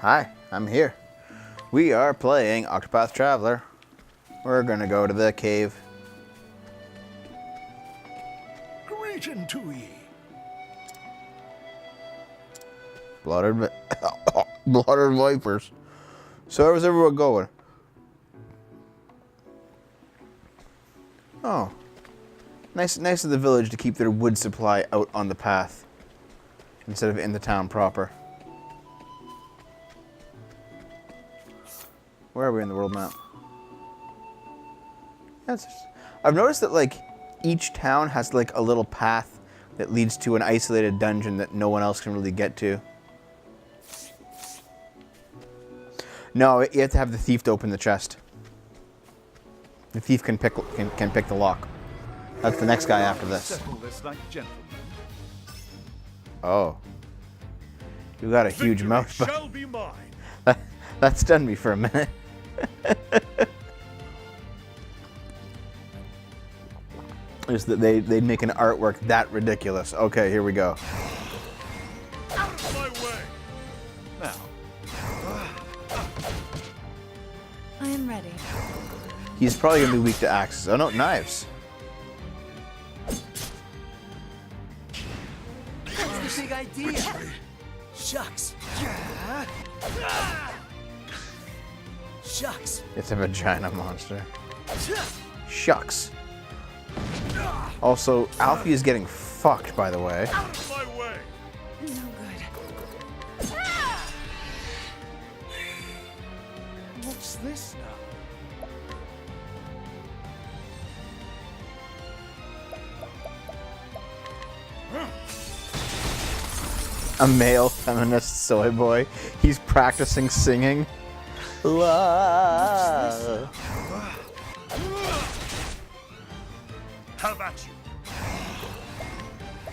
Hi, I'm here. We are playing Octopath Traveler. We're gonna go to the cave. Greeting to ye. Blooded vipers. So where's everyone going? Oh. Nice of the village to keep their wood supply out on the path instead of in the town proper. Where are we in the world map? I've noticed that like each town has like a little path that leads to an isolated dungeon that no one else can really get to. No, you have to have the thief to open the chest. The thief can pick the lock. That's the next guy after this. Oh. You got a huge mouth. Shall be mine. That stunned me for a minute. Is that they'd make an artwork that ridiculous. Okay, here we go. Out of my way. Now. I am ready. He's probably gonna be weak to axes. Oh no, knives. That's the big idea. Shucks. Shucks. It's a vagina monster. Shucks. Also, Alfie is getting fucked, by the way. Out of my way. No good. What's this now? A male feminist soy boy. He's practicing singing. La. How about you?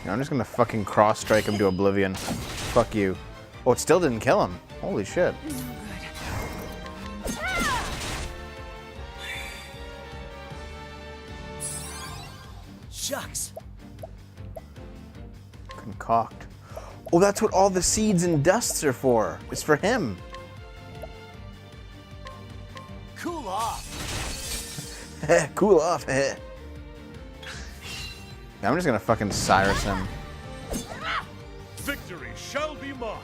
I'm just gonna fucking cross-strike him to oblivion. Fuck you. Oh, it still didn't kill him. Holy shit. No good. Shucks. Concoct. Oh, that's what all the seeds and dusts are for. It's for him. Cool off. Cool off. I'm just gonna fucking Cyrus him. Victory shall be mine.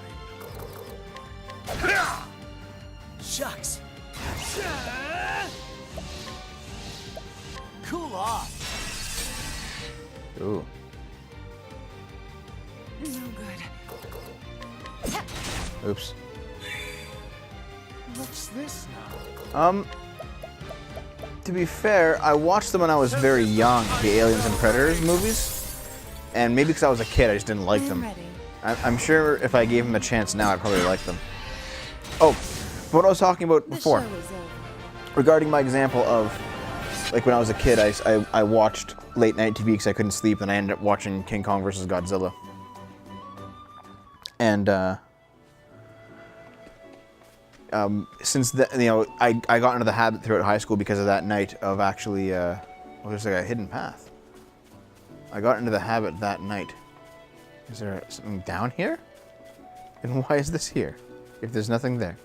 Shucks. Cool off. Ooh. No good. Oops. What's this now? To be fair, I watched them when I was very young, the Aliens and Predators movies. And maybe because I was a kid, I just didn't like I am them. ready. I'm sure if I gave them a chance now, I'd probably like them. Oh, what I was talking about The before, show is over. regarding my example of, like when I was a kid, I watched late night TV because I couldn't sleep, and I ended up watching King Kong vs. Godzilla. And since then, you know, I got into the habit throughout high school because of that night of actually, well, there's like a hidden path. I got into the habit that night. Is there something down here? And why is this here? If there's nothing there.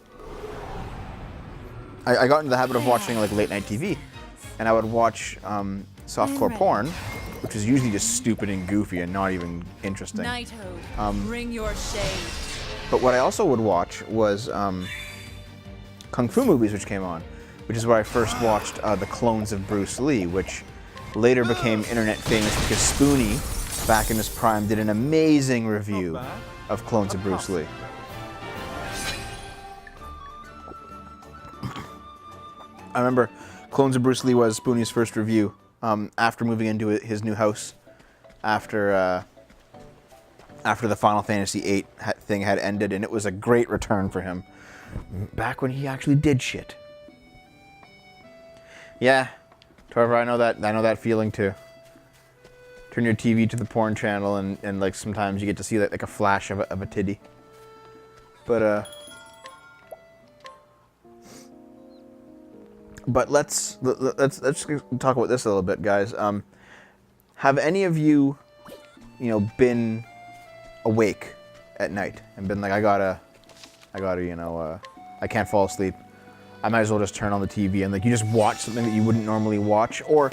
I got into the habit of watching like late night TV, and I would watch softcore porn, which is usually just stupid and goofy and not even interesting. Nighthode, bring your shade. But what I also would watch was Kung Fu movies, which came on, which is where I first watched The Clones of Bruce Lee, which later became internet famous because Spoonie, back in his prime, did an amazing review of Clones of Bruce Lee. I remember Clones of Bruce Lee was Spoonie's first review after moving into his new house, after the Final Fantasy VIII thing had ended, and it was a great return for him. Back when he actually did shit. Yeah, Trevor, I know that feeling too. Turn your TV to the porn channel, and like sometimes you get to see like a flash of a titty. But let's talk about this a little bit, guys. Have any of you, been awake at night and been like, I gotta I gotta, you know, I can't fall asleep. I might as well just turn on the TV and like you just watch something that you wouldn't normally watch. Or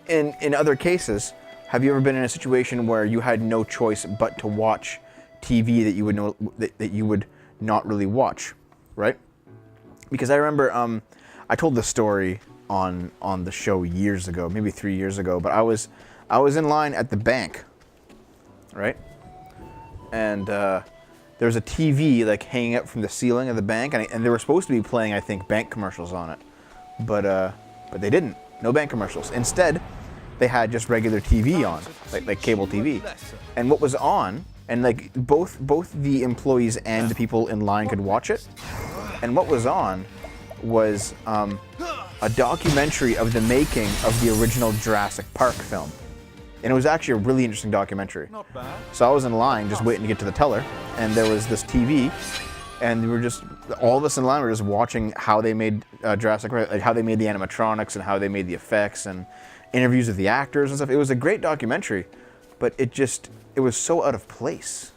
in other cases, have you ever been in a situation where you had no choice but to watch TV that you would know that you would not really watch, right? Because I remember I told this story on the show years ago, maybe 3 years ago, but I was in line at the bank, right? And there was a TV like hanging up from the ceiling of the bank, and they were supposed to be playing, I think, bank commercials on it, but they didn't. No bank commercials. Instead, they had just regular TV on, like cable TV. And what was on, and like both the employees and the people in line could watch it. And what was on was a documentary of the making of the original Jurassic Park film. And it was actually a really interesting documentary. Not bad. So I was in line just waiting to get to the teller, and there was this TV, and we were just, all of us in line were just watching how they made Jurassic Park, like how they made the animatronics and how they made the effects and interviews with the actors and stuff. It was a great documentary, but it was so out of place.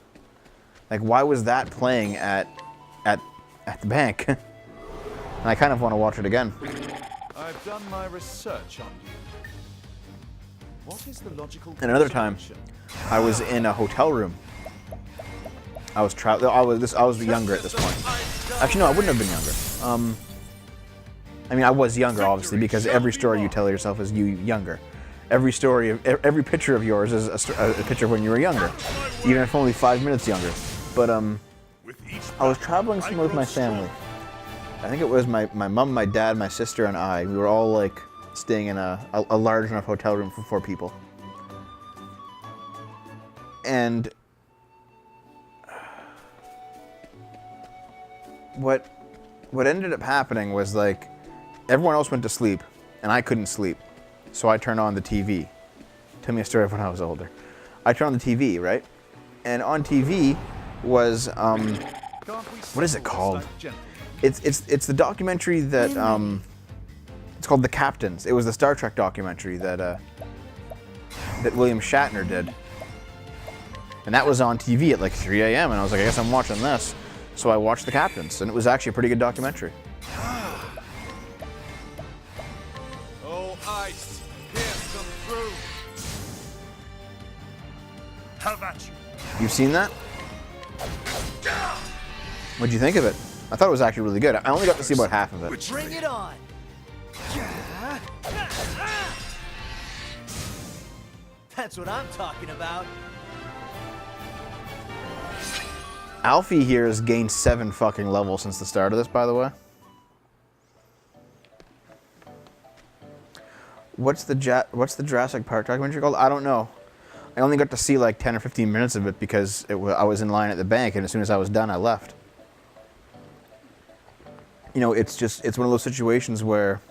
Like, why was that playing at the bank? And I kind of want to watch it again. I've done my research on you. What is the logical And another time, I was in a hotel room. I was younger at this point. Actually, no, I wouldn't have been younger. I mean, I was younger, obviously, because every story you tell yourself is you younger. Every every picture of yours is a picture of when you were younger, even if only 5 minutes younger. But I was traveling somewhere with my family. I think it was my mom, my dad, my sister, and I. We were all like staying in a large enough hotel room for 4 people. And what ended up happening was like everyone else went to sleep and I couldn't sleep. So I turned on the TV. Tell me a story of when I was older. I turned on the TV, right? And on TV was what is it called? It's the documentary that it's called The Captains. It was the Star Trek documentary that William Shatner did. And that was on TV at like 3 a.m. and I was like, I guess I'm watching this. So I watched The Captains, and it was actually a pretty good documentary. Oh, ice, pierce them through. Have at you. You've seen that? What'd you think of it? I thought it was actually really good. I only got to see about half of it. Bring it on. That's what I'm talking about. Alfie here has gained 7 fucking levels since the start of this, by the way. What's the Jurassic Park documentary called? I don't know. I only got to see like 10 or 15 minutes of it because I was in line at the bank, and as soon as I was done, I left. You know, it's one of those situations where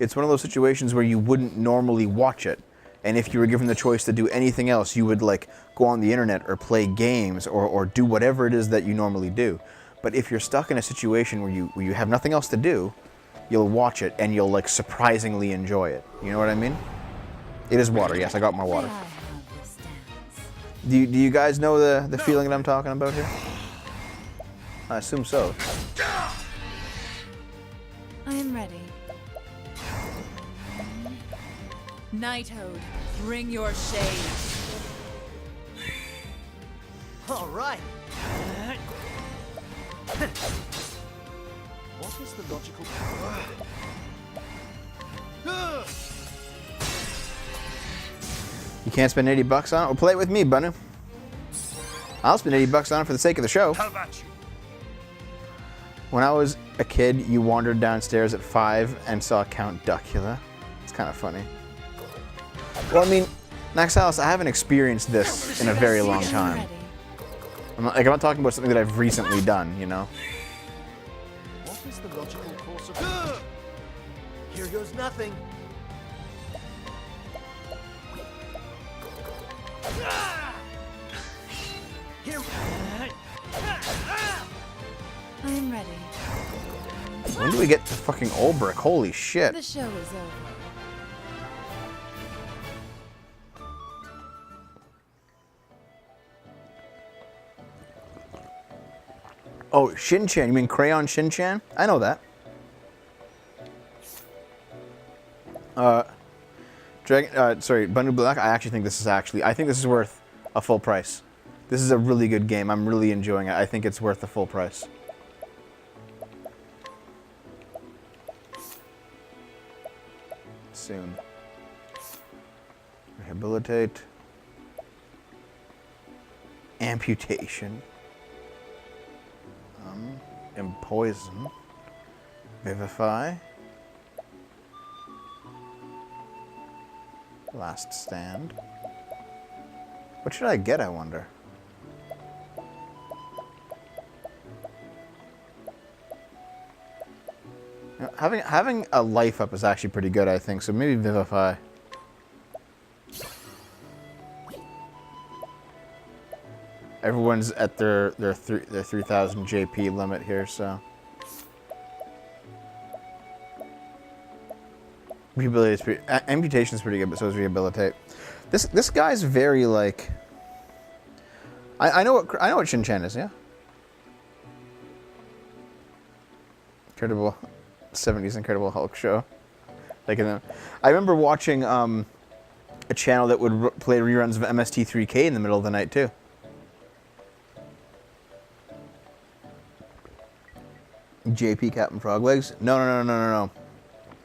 you wouldn't normally watch it. And if you were given the choice to do anything else, you would like go on the internet or play games or do whatever it is that you normally do. But if you're stuck in a situation where you have nothing else to do, you'll watch it and you'll like surprisingly enjoy it. You know what I mean? It is water. Yes, I got my water. Do you guys know the feeling that I'm talking about here? I assume so. I am ready. Nighthode, bring your shade. All right. What is the logical? You can't spend $80 on it? Well, play it with me, Banu. I'll spend $80 on it for the sake of the show. Have at you. When I was a kid, you wandered downstairs at 5 and saw Count Duckula. It's kind of funny. Well, I mean, Naxalis, I haven't experienced this in a very long time. I'm not talking about something that I've recently done, you know? What is the logical course of? Here goes nothing. Here. I am ready. When do we get to fucking Olbrich? Holy shit. The show is over. Oh, Shin-Chan. You mean Crayon Shin-Chan? I know that. Bunny Black. I actually think this is worth a full price. This is a really good game. I'm really enjoying it. I think it's worth the full price. Soon. Rehabilitate. Amputation. Empoison. Vivify. Last stand. What should I get, I wonder? You know, having a life up is actually pretty good, I think, so maybe Vivify. Everyone's at their 3,000 JP limit here, so. Amputation is pretty good, but so is Rehabilitate. This guy's very like. I know what Shin-Chan is, yeah. Incredible 70s Incredible Hulk show. Like I remember watching a channel that would play reruns of MST3K in the middle of the night too. JP Captain Froglegs? No.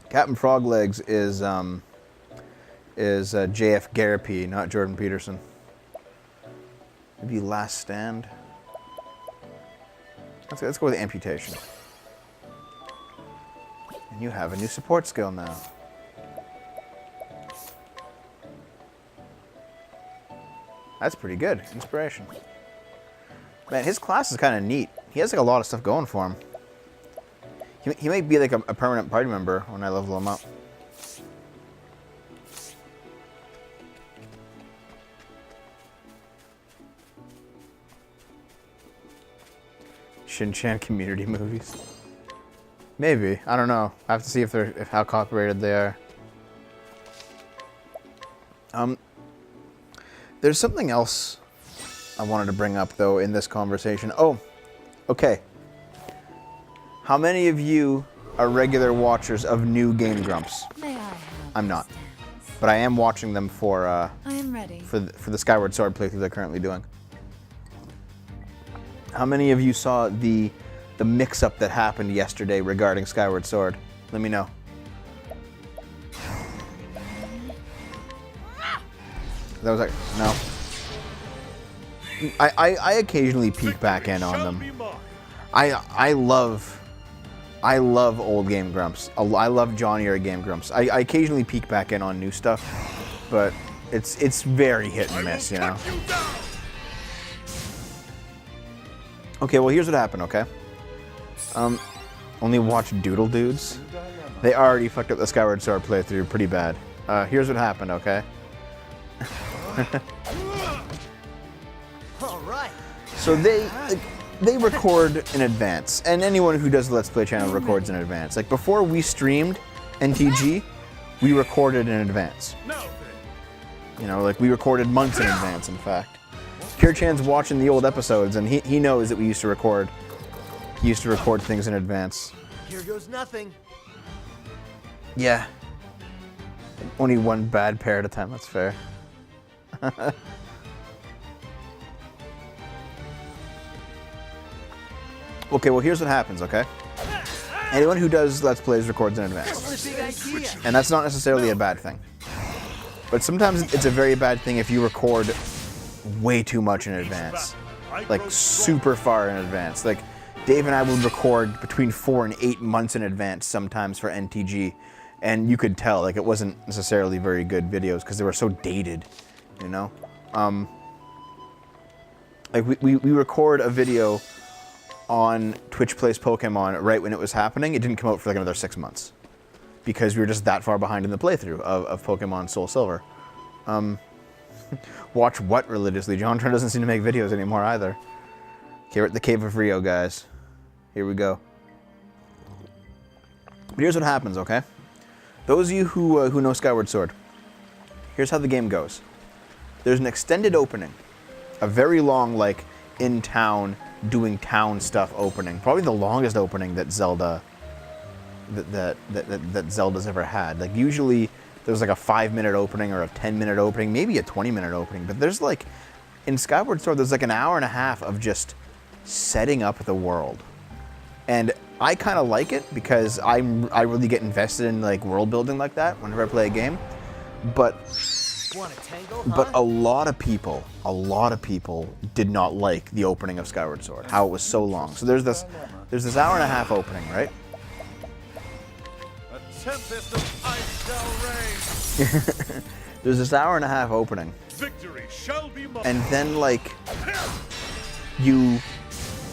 Captain Froglegs is JF Garapi, not Jordan Peterson. Maybe Last Stand. Let's go with Amputation. And you have a new support skill now. That's pretty good. Inspiration. Man, his class is kind of neat. He has like a lot of stuff going for him. He might be like a permanent party member when I level him up. Shin-Chan community movies. Maybe. I don't know. I have to see if how copyrighted they are. There's something else I wanted to bring up though in this conversation. Oh, okay. How many of you are regular watchers of new Game Grumps? May I have I'm not, stance? but I am watching them for I am ready. for the Skyward Sword playthrough they're currently doing. How many of you saw the mix-up that happened yesterday regarding Skyward Sword? Let me know. That was like, no. I occasionally peek back in on them. I love old Game Grumps. I love Johnny-era Game Grumps. I occasionally peek back in on new stuff, but it's very hit and miss, you know. Okay, well here's what happened, okay? Only watch Doodle Dudes. They already fucked up the Skyward Sword playthrough pretty bad. Here's what happened, okay? All right. So they record in advance, and anyone who does the Let's Play channel records in advance. Like before we streamed NTG, we recorded in advance. You know, like we recorded months in advance, in fact. Pure Chan's watching the old episodes, and he knows that we used to record. He used to record things in advance. Here goes nothing. Yeah. Only one bad pair at a time, that's fair. Okay, well here's what happens, okay? Anyone who does Let's Plays records in advance. Big idea. And that's not necessarily a bad thing. But sometimes it's a very bad thing if you record way too much in advance. Like super far in advance. Like Dave and I would record between 4 and 8 months in advance sometimes for NTG. And you could tell, like it wasn't necessarily very good videos because they were so dated, you know? Like we record a video on Twitch Plays Pokemon right when it was happening. It didn't come out for like another 6 months because we were just that far behind in the playthrough of Pokemon Soul Silver. Watch what religiously? JonTron doesn't seem to make videos anymore either. Okay, we're at the Cave of Rio, guys. Here we go. But here's what happens, okay? Those of you who know Skyward Sword, here's how the game goes. There's an extended opening, a very long, like, in-town doing town stuff opening. Probably the longest opening that Zelda that Zelda's ever had. Like usually there's like a 5-minute opening or a 10-minute opening, maybe a 20-minute opening, but there's like in Skyward Sword there's like an hour and a half of just setting up the world. And I kind of like it because I really get invested in like world building like that whenever I play a game. But a lot of people did not like the opening of Skyward Sword, how it was so long. So there's this hour and a half opening, right? A tempest of ice shall reign. There's this hour and a half opening. Victory shall be mine. And then like you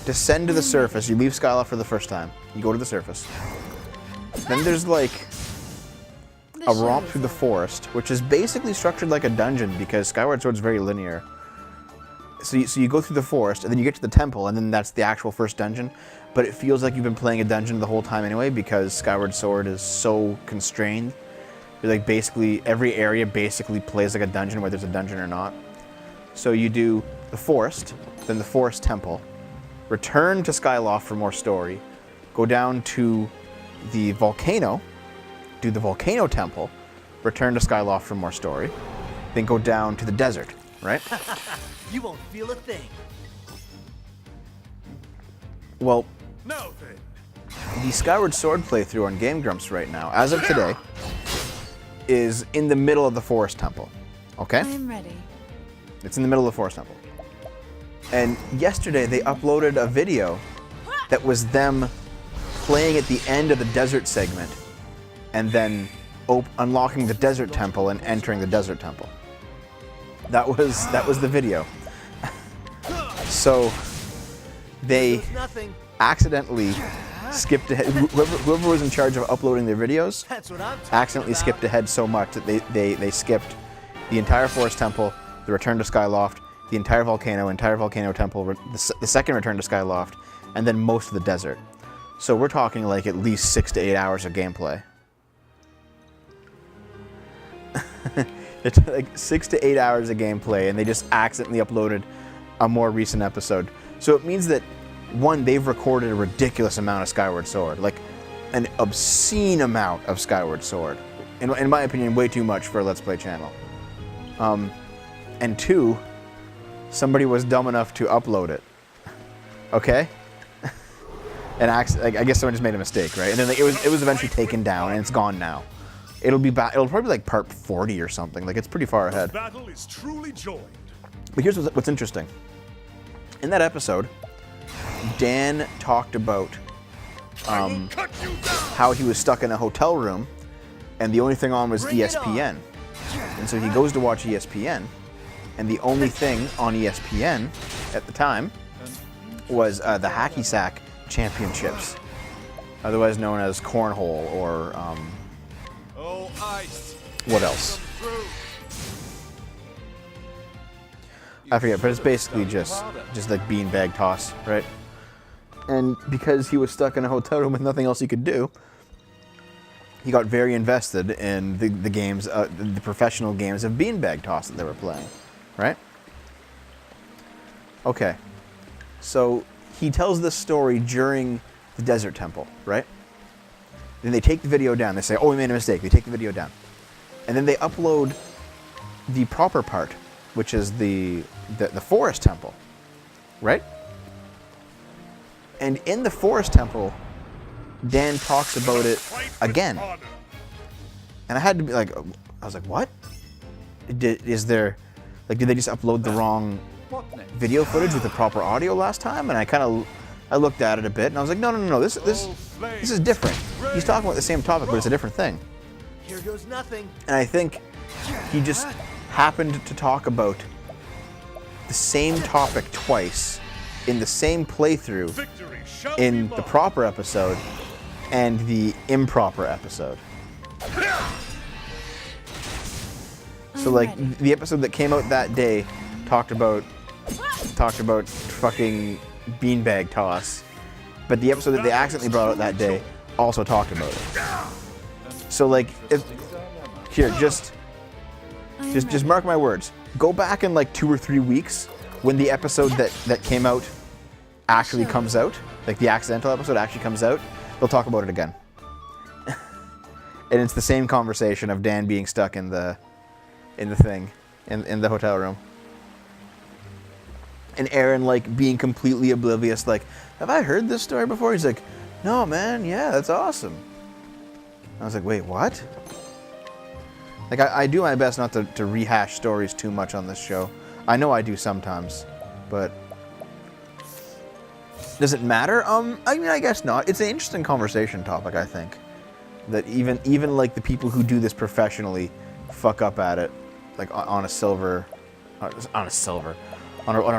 descend to the surface, you leave Skyloft for the first time. You go to the surface. Then there's like a romp through the forest, which is basically structured like a dungeon because Skyward Sword's very linear. So you go through the forest, and then you get to the temple, and then that's the actual first dungeon. But it feels like you've been playing a dungeon the whole time anyway because Skyward Sword is so constrained. You're like basically, every area basically plays like a dungeon, whether there's a dungeon or not. So you do the forest, then the forest temple, return to Skyloft for more story, go down to the volcano, do the volcano temple, return to Skyloft for more story, then go down to the desert, right? You won't feel a thing. Now Well, then. the Skyward Sword playthrough on Game Grumps right now, as of today, is in the middle of the forest temple, okay? I am ready. It's in the middle of the forest temple. And yesterday they uploaded a video that was them playing at the end of the desert segment and then unlocking the desert temple and entering the desert temple. That was the video. So they accidentally skipped ahead. Whoever was in charge of uploading their videos That's what I'm talking accidentally about. skipped ahead so much that they skipped the entire forest temple, the return to Skyloft, the entire volcano temple, the second return to Skyloft, and then most of the desert. So we're talking like at least 6 to 8 hours of gameplay. It's like 6 to 8 hours of gameplay, and they just accidentally uploaded a more recent episode. So it means that, one, they've recorded a ridiculous amount of Skyward Sword, like an obscene amount of Skyward Sword. In my opinion, way too much for a Let's Play channel. And two, somebody was dumb enough to upload it. Okay? And I guess someone just made a mistake, right? And then like, it was eventually taken down, and it's gone now. It'll probably be like part 40 or something. Like, it's pretty far ahead. Battle is truly joined. But here's what's interesting. In that episode, Dan talked about Cut you down. how he was stuck in a hotel room, and the only thing on was Bring it ESPN. And so he goes to watch ESPN, and the only thing on ESPN at the time was the Hacky Sack Championships, otherwise known as Cornhole or Oh, ice. what else? Come through. I forget, but it's basically just like beanbag toss, right? And because he was stuck in a hotel room with nothing else he could do, he got very invested in the games, the professional games of beanbag toss that they were playing, right? Okay, so he tells this story during the desert temple, right? Then they take the video down. They say, "Oh, we made a mistake." They take the video down, and then they upload the proper part, which is the forest temple, right? And in the forest temple, Dan talks about it again. And I had to be like, I was like, what? Did they just upload the wrong What next? video footage with the proper audio last time? And I looked at it a bit, and I was like, no, this is different. He's talking about the same topic, but it's a different thing. Here goes nothing. And I think he just happened to talk about the same topic twice in the same playthrough Victory shall in be the mine. proper episode and the improper episode. So like the episode that came out that day talked about fucking beanbag toss, but the episode that they accidentally brought out that day also talked about it. So like, just mark my words. Go back in like 2 or 3 weeks when the episode that came out actually comes out, like the accidental episode actually comes out, they'll talk about it again. And it's the same conversation of Dan being stuck in the thing, in the hotel room. And Aaron, like, being completely oblivious, like, have I heard this story before? He's like, no, man, yeah, that's awesome. I was like, wait, what? Like, I do my best not to rehash stories too much on this show. I know I do sometimes, but does it matter? I mean, I guess not. It's an interesting conversation topic, I think. That even like the people who do this professionally fuck up at it, like on a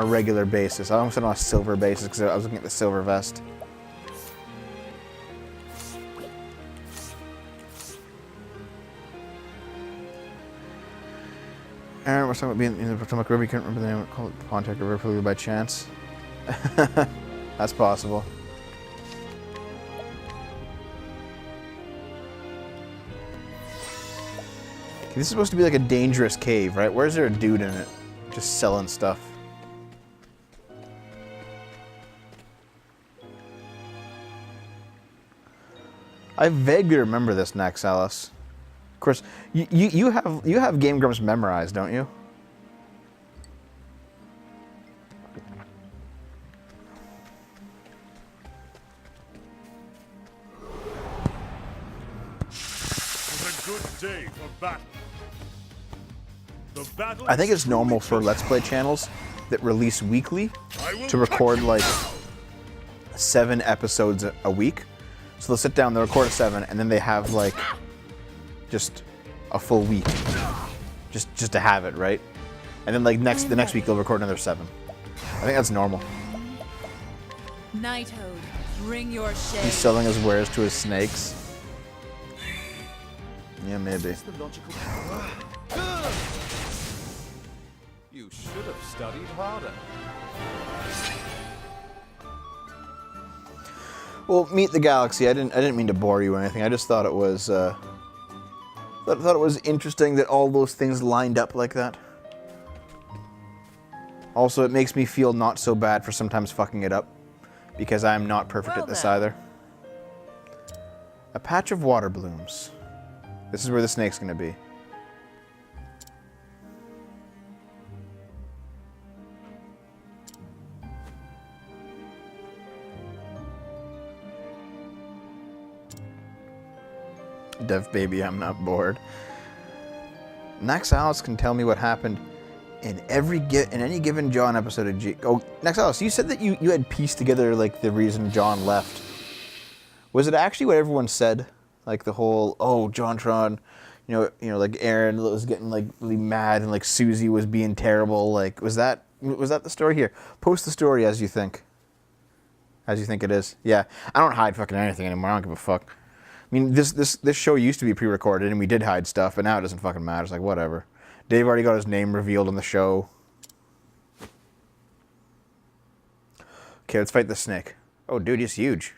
regular basis. I almost said on a silver basis because I was looking at the silver vest. Aaron was talking about being in the Potomac River. You can't remember the name. Call it Pontiac River, probably by chance. That's possible. Okay, this is supposed to be like a dangerous cave, right? Where's there a dude in it? Just selling stuff. I vaguely remember this next, Alice. Of course, you have Game Grumps memorized, don't you? It's a good day for battle. The battle I think it's normal for Let's Play channels that release weekly to record like 7 episodes a week. So they'll sit down, they'll record 7, and then they have like just a full week, just to have it, right? And then like the next week they'll record another 7. I think that's normal. Nighthode, bring your shade. He's selling his wares to his snakes. Yeah, maybe. What's the logical You should have studied harder. Well, Meet the Galaxy. I didn't mean to bore you or anything. I just thought it was thought it was interesting that all those things lined up like that. Also, it makes me feel not so bad for sometimes fucking it up, because I'm not perfect at this either. A patch of water blooms. This is where the snake's gonna be. Dev baby, I'm not bored. Next Alice can tell me what happened in any given Jon episode of G. Oh, next Alice, you said that you had pieced together like the reason Jon left. Was it actually what everyone said? Like the whole, oh, JonTron, you know, like Aaron was getting like really mad and like Susie was being terrible. Like, was that the story here? Post the story as you think. As you think it is. Yeah, I don't hide fucking anything anymore. I don't give a fuck. I mean, this show used to be pre-recorded and we did hide stuff, but now it doesn't fucking matter. It's like, whatever. Dave already got his name revealed on the show. Okay, let's fight the snake. Oh, dude, he's huge.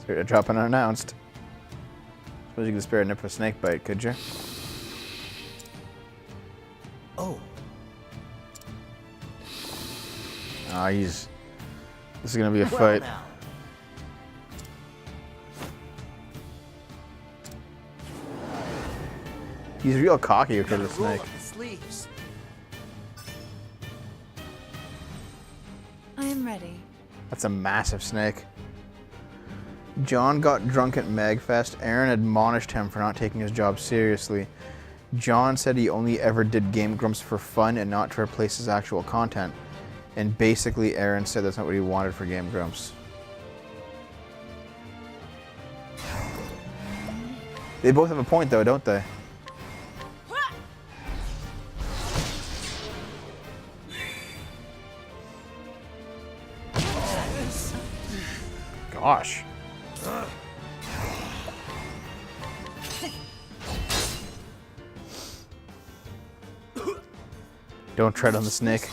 Spirit to drop unannounced. Suppose you could spare a nip of snake bite, could you? Oh. Ah, this is gonna be a fight. Now. He's real cocky for the Roll snake. up the sleeves. I am ready. That's a massive snake. Jon got drunk at Magfest. Aaron admonished him for not taking his job seriously. Jon said he only ever did Game Grumps for fun and not to replace his actual content. And basically Aaron said that's not what he wanted for Game Grumps. They both have a point though, don't they? Gosh. Don't tread on the snake.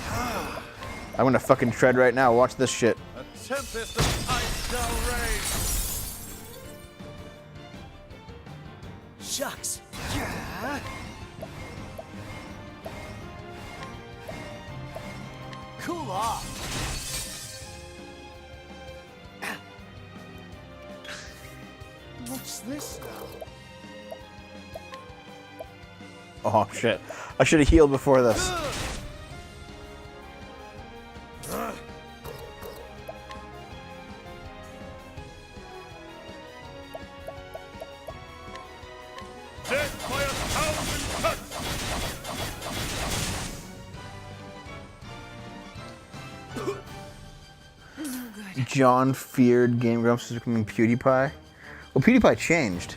I'm gonna fucking tread right now. Watch this shit. A tempest of ice shall rage. Shucks. off. What's this now? Oh shit! I should have healed before this. Death by 1,000 cuts! John feared Game Grumps was becoming PewDiePie. Well, PewDiePie changed.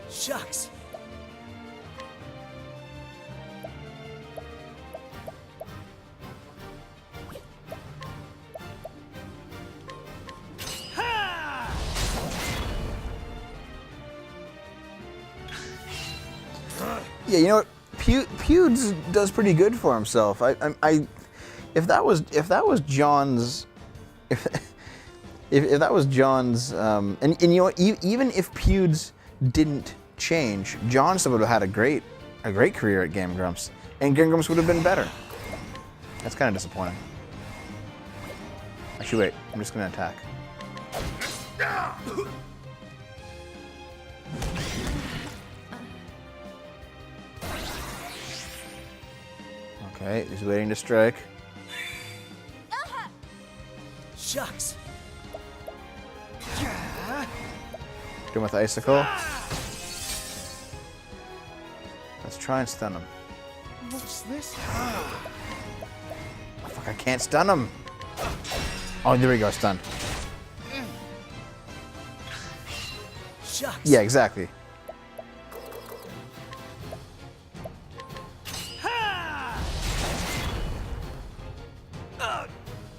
Shucks. Yeah, you know what? Pewds does pretty good for himself. If that was John's, if that was John's, and you know what? Even if Pewds didn't change, John still would have had a great career at Game Grumps, and Game Grumps would have been better. That's kind of disappointing. Actually, wait. I'm just gonna attack. Okay, he's waiting to strike. Shucks. Do him with Icicle. Let's try and stun him. What's this? Oh, fuck, I can't stun him. Oh, there we go, stun. Shucks. Yeah, exactly.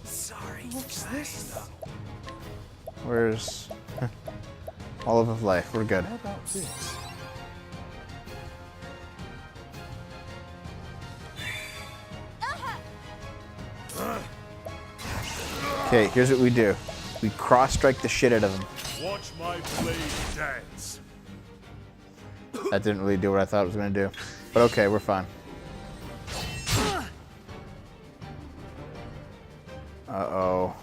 Sorry. What's this now? Where's all of life? We're good. How about this? Okay, here's what we do. We cross-strike the shit out of him. Watch my blade dance. That didn't really do what I thought it was going to do. But okay, we're fine. Uh-oh.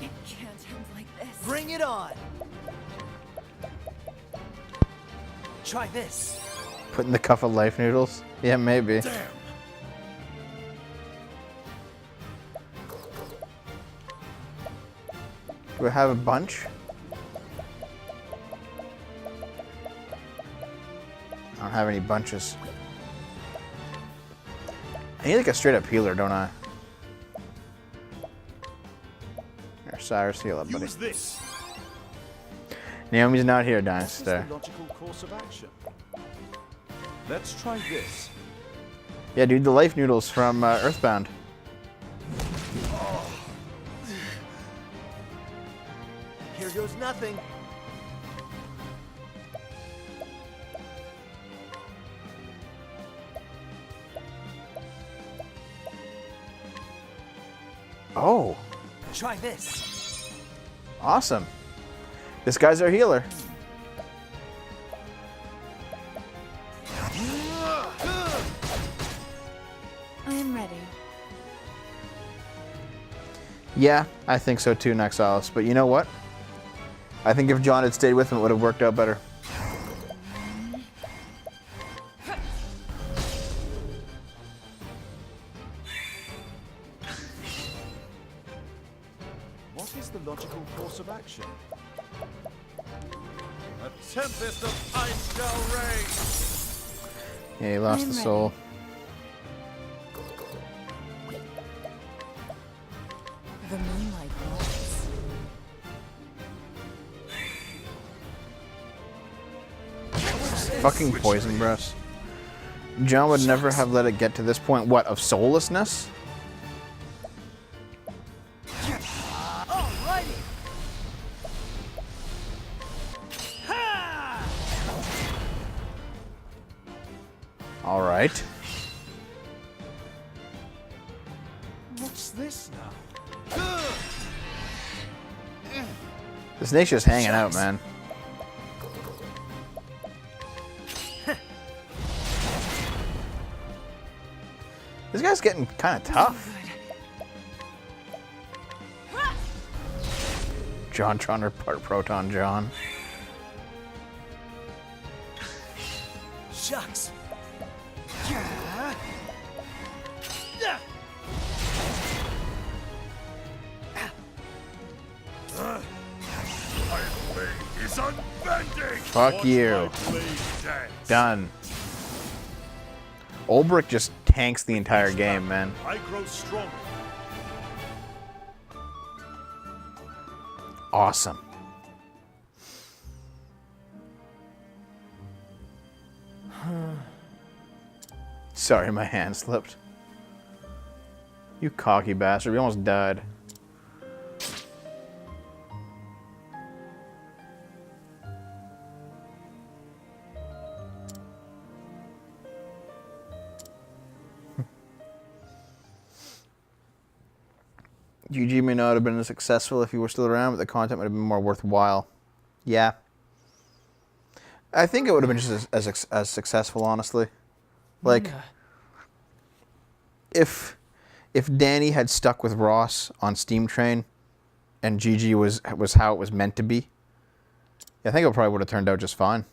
It can't end like this. Bring it on. Try this. Putting the cuff of life noodles? Yeah, maybe. Damn. Do we have a bunch? I don't have any bunches. I need like a straight up healer, don't I? Here, Cyrus, heal up, buddy. Use this. Naomi's not here, What is Dinosaur. the logical course of action? Let's try this. Yeah, dude, the life noodles from Earthbound. Here goes nothing. Oh, Try this. awesome. This guy's our healer. I am ready. Yeah, I think so too, Naxalis. But you know what? I think if John had stayed with him, it would have worked out better. What is the logical course of action? A tempest of ice shall rage. Yeah, he lost I'm the ready. soul. The moonlight glows. Fucking poison breath. John would never have let it get to this point. What, of soullessness? Alrighty. All right. What's this now? The snake's just hanging out, man. This guy's getting kind of tough. JonTron or Proton John. Shucks. Is unbending. Fuck you. Done. Olbrich just tanks the entire game, man. I grow stronger. Awesome. Sorry, my hand slipped. You cocky bastard. We almost died. GG may not have been as successful if you were still around, but the content might have been more worthwhile. Yeah. I think it would have been just as successful, honestly. Like, if Danny had stuck with Ross on Steam Train, and GG was how it was meant to be, I think it probably would have turned out just fine.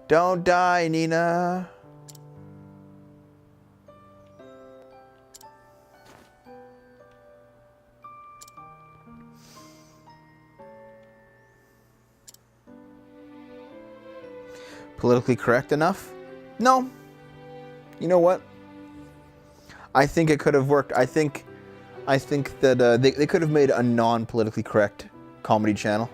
Don't die, Nina. Politically correct enough? No. You know what? I think it could have worked. I think that they could have made a non-politically correct comedy channel.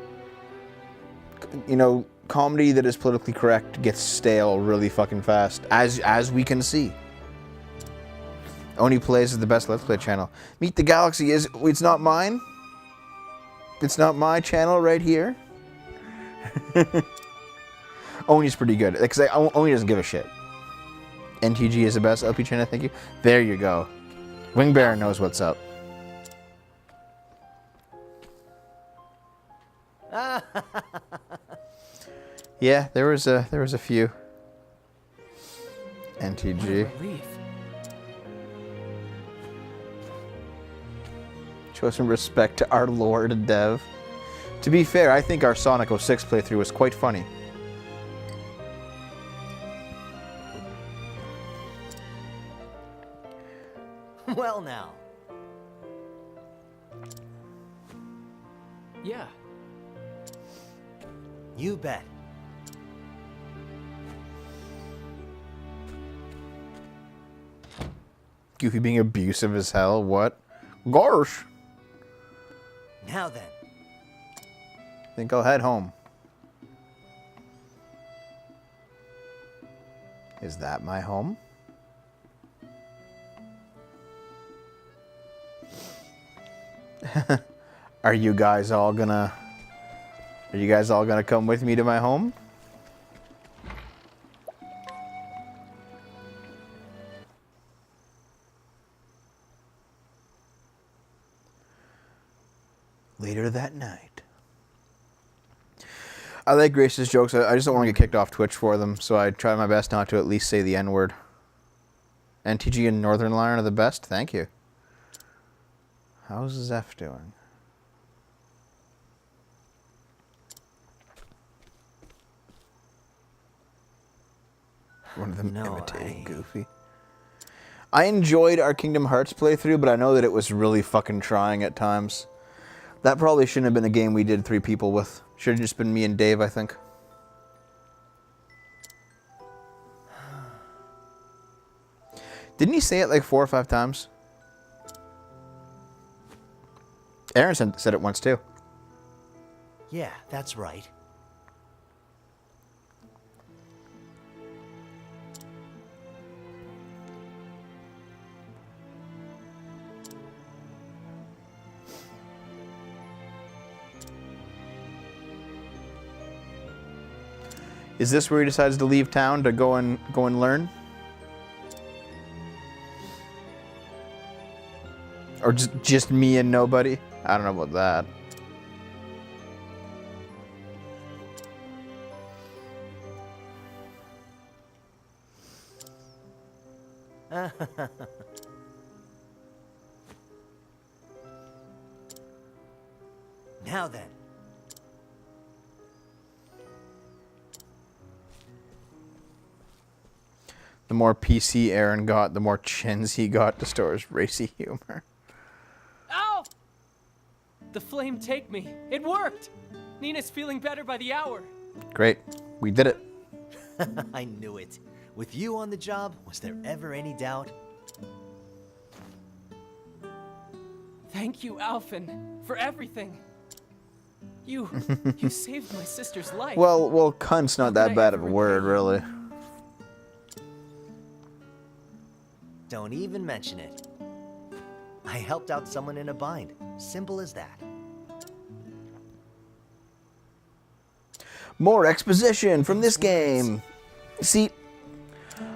You know, comedy that is politically correct gets stale really fucking fast, as we can see. Oni Plays is the best Let's Play channel. Meet the Galaxy it's not mine. It's not my channel right here. Oni's pretty good, because Oni doesn't give a shit. NTG is the best LP channel, thank you. There you go. Wing Baron knows what's up. Yeah, there was a few. NTG. Show some respect to our Lord Dev. To be fair, I think our Sonic 06 playthrough was quite funny. Well now. Yeah. You bet. Goofy being abusive as hell, what? Gosh! Now then. Think I'll head home. Is that my home? Are you guys all gonna come with me to my home? Later that night. I like Grace's jokes. I just don't want to get kicked off Twitch for them, so I try my best not to at least say the N-word. NTG and Northern Lion are the best. Thank you. How's Zeph doing? One of them imitating Goofy. I enjoyed our Kingdom Hearts playthrough, but I know that it was really fucking trying at times. That probably shouldn't have been a game we did 3 people with. Should have just been me and Dave, I think. Didn't he say it like 4 or 5 times? Aaron said it once too. Yeah, that's right. Is this where he decides to leave town to go and learn? Or just me and nobody? I don't know about that. Now then. The more PC Aaron got, the more chins he got to store his racy humor. Ow! The flame take me. It worked! Nina's feeling better by the hour. Great. We did it. I knew it. With you on the job, was there ever any doubt? Thank you, Alphen, for everything. You saved my sister's life. Well, cunt's not that bad of a word, really. Don't even mention it. I helped out someone in a bind. Simple as that. More exposition from this game. See,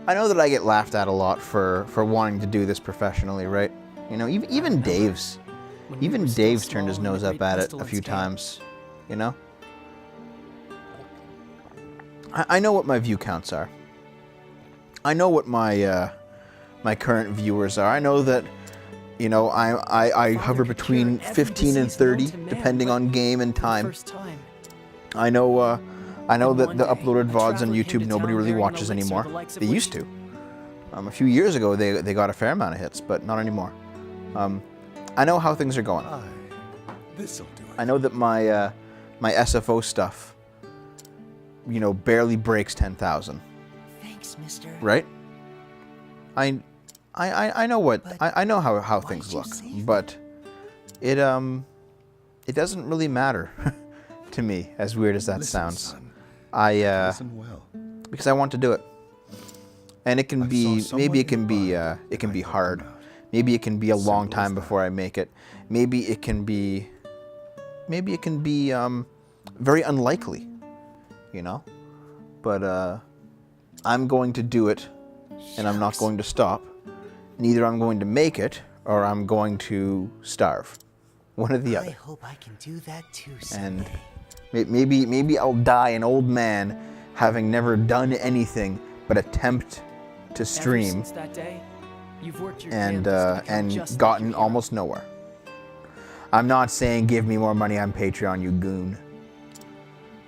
I know that I get laughed at a lot for wanting to do this professionally, right? You know, even Dave's turned his nose up at it a few times. You know? I know what my view counts are. I know what my my current viewers are. I know that, you know, I hover between 15 and 30, depending on game and time. I know that the uploaded VODs on YouTube nobody really watches anymore. They used to. A few years ago they got a fair amount of hits, but not anymore. I know how things are going. This'll do it. I know that my my SFO stuff, you know, barely breaks 10,000. Thanks, mister. Right? I know what I know how things look, but it doesn't really matter to me, as weird as that sounds. Son, listen well. because I want to do it. And it can be maybe it can be hard. Maybe it can be a long time before I make it. Maybe it can be very unlikely, you know? But I'm going to do it, and I'm not going to stop. And either I'm going to make it or I'm going to starve. One or the other. I hope I can do that too someday. And maybe I'll die an old man having never done anything but attempt to stream Ever since that day, you've worked your and damnedest to become just like gotten your hero. almost nowhere. I'm not saying give me more money on Patreon, you goon.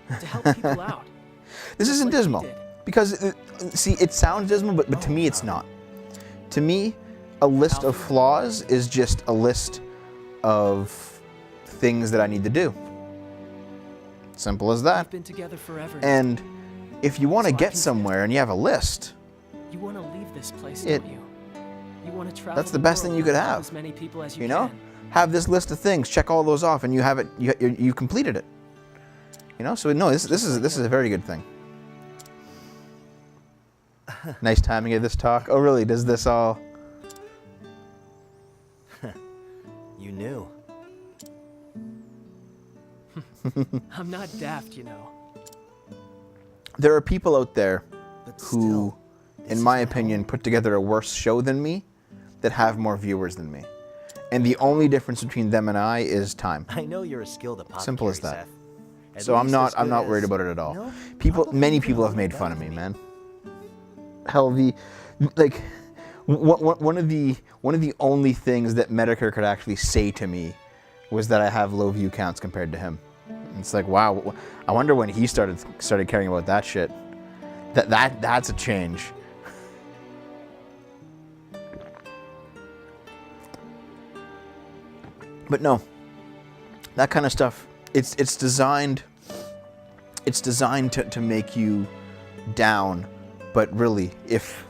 To help people out. This isn't like you dismal. did. Because, see, it sounds dismal, but to me it's not. To me, a list of flaws is just a list of things that I need to do. Simple as that. We've been together forever. And if you want to So I get can somewhere and you have a list, you want to leave this place, It- don't you? You want to travel. that's the best thing you could and have. As many people as you know? can. Have this list of things, check all those off, and you have it. You completed it. You know, so no, this is a very good thing. Nice timing of this talk. Oh, really? Does this all? You knew. I'm not daft, you know. There are people out there But who, still, this in is my my opinion, home. put together a worse show than me, that have more viewers than me, and the only difference between them and I is time. I know you're a skilled apothecary, Simple as that. Seth. At So I'm least not as I'm good not worried as- about it at all. No, People, probably many even people a have little made fun of better me, than man. Hell, one of the only things that Medicare could actually say to me was that I have low view counts compared to him. It's like, wow, I wonder when he started caring about that shit. That's a change. But no, that kind of stuff, it's designed to make you down, but really, if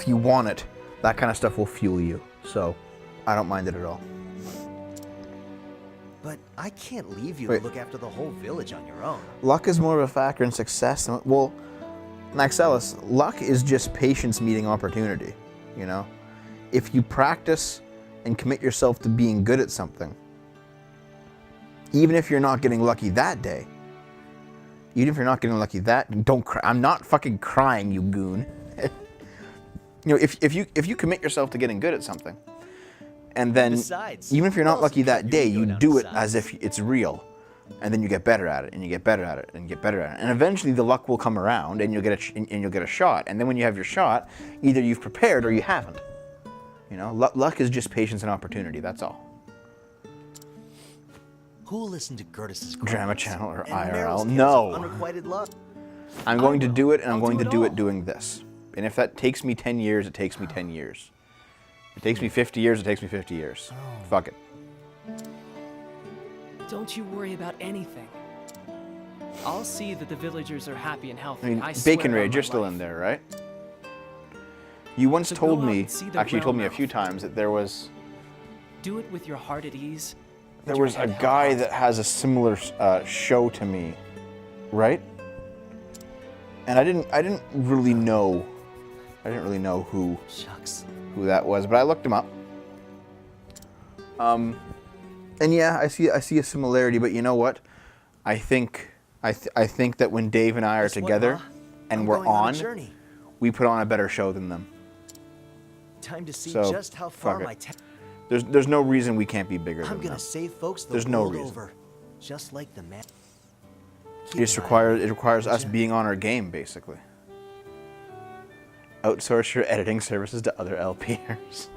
you want it, that kind of stuff will fuel you. So I don't mind it at all. But I can't leave you Wait. to look after the whole village on your own. Luck is more of a factor in success than, well, Naxxelis, luck is just patience meeting opportunity, you know? If you practice and commit yourself to being good at something, even if you're not getting lucky that day, don't cry. I'm not fucking crying, you goon. You know, if you commit yourself to getting good at something, And then, Besides, even if you're who not else lucky would cut that your day, ego you down do to it as size? if it's real. And then you get better at it, and you get better at it, and you get better at it. And eventually the luck will come around, and you'll get a shot. And then when you have your shot, either you've prepared or you haven't. You know, luck is just patience and opportunity, that's all. Who'll listen to Curtis's Drama groans channel or and IRL? Meryl's tales No. of unrequited love? I'm going to will. do it, and I'm I'll going do to it do all. it doing this. And if that takes me 10 years, it takes me 10 years. If it takes me 50 years, it takes me 50 years. Fuck it. Don't you worry about anything. I'll see that the villagers are happy and healthy. I mean, swear Bacon on Rage, my you're still life. in there, right? You once So told go out me, and see the actually you told me a ground few mouth. times, that there was Do it with your heart at ease. with there your was a head held guy high. that has a similar show to me, right? And I didn't really know who Shucks. that was, but I looked him up. And yeah, I see a similarity, but you know what? I think that when Dave and I are Guess what, together Ma? and I'm we're going on a on, journey. we put on a better show than them. Time to see So, just how far fuck it. my There's no reason we can't be bigger I'm than gonna them. save folks the There's no world reason. over, just like the man. It just requires us being on our game, basically. Outsource your editing services to other LPers.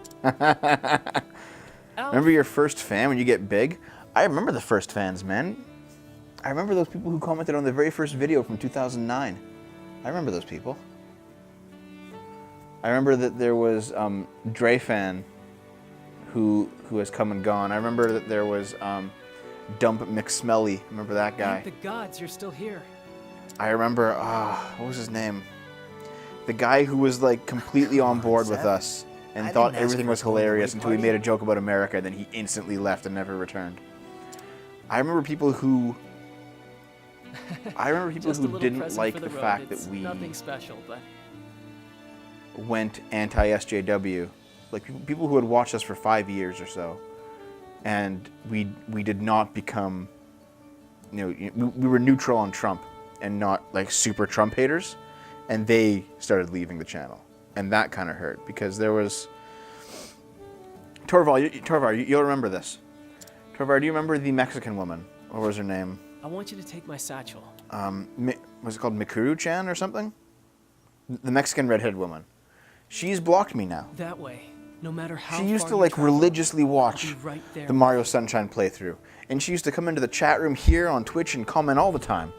Remember your first fan when you get big? I remember the first fans, man. I remember those people who commented on the very first video from 2009. I remember those people. I remember that there was Dre Fan who has come and gone. I remember that there was Dump McSmelly. Remember that guy? Thank the gods you're still here. I remember, what was his name? The guy who was like completely on board with Seth. us and I thought didn't ask everything for was a going away hilarious until he party. made a joke about America, and then he instantly left and never returned. I remember people who Just a little didn't present like for the road. fact It's that we nothing special, but went anti-SJW. Like people who had watched us for 5 years or so, and we did not become, we were neutral on Trump and not like super Trump haters, and they started leaving the channel, and that kind of hurt because there was Torvar. You'll remember this. Torvar, do you remember the Mexican woman? What was her name? I want you to take my satchel. Was it called Mikuru-chan or something? The Mexican redheaded woman. She's blocked me now. That way, no matter how She used far to you like travel, religiously watch I'll be right there the Mario Sunshine playthrough. And she used to come into the chat room here on Twitch and comment all the time.